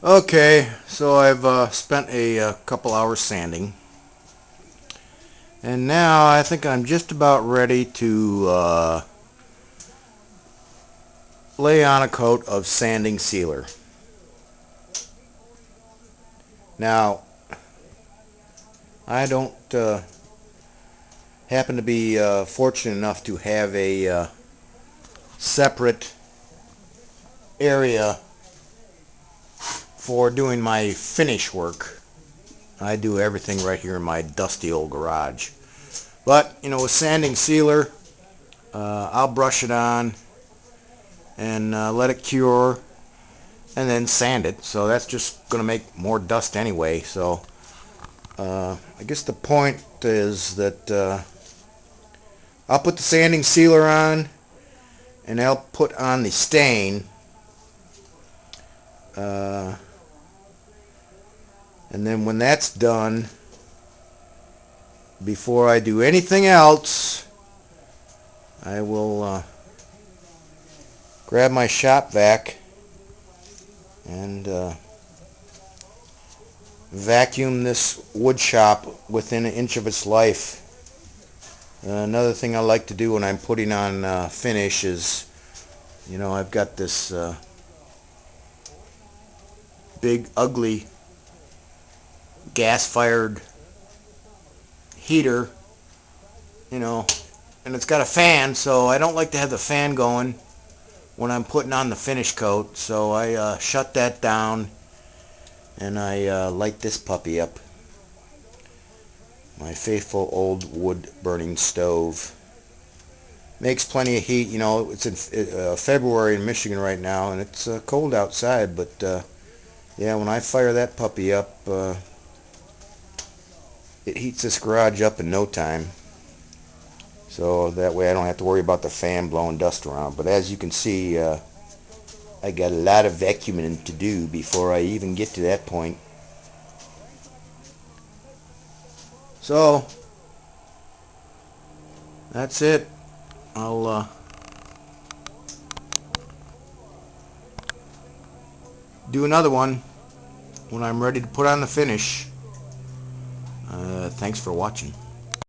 Okay, so I've spent a couple hours sanding, and now I think I'm just about ready to lay on a coat of sanding sealer. Now, I don't happen to be fortunate enough to have a separate area for doing my finish work. I do everything right here in my dusty old garage. But, with sanding sealer, I'll brush it on and let it cure and then sand it. So that's just going to make more dust anyway. So I guess the point is that I'll put the sanding sealer on and I'll put on the stain. Uh, and then when that's done, before I do anything else, I will grab my shop vac and vacuum this wood shop within an inch of its life. Another thing I like to do when I'm putting on finish is, I've got this big ugly gas-fired heater, and it's got a fan, so I don't like to have the fan going when I'm putting on the finish coat. So I shut that down and I light this puppy up. My faithful old wood burning stove. Makes plenty of heat. It's in February in Michigan right now, and it's cold outside, but yeah, when I fire that puppy up, it heats this garage up in no time. So that way I don't have to worry about the fan blowing dust around. But as you can see, I got a lot of vacuuming to do before I even get to that point. So that's it. I'll do another one when I'm ready to put on the finish. Thanks for watching.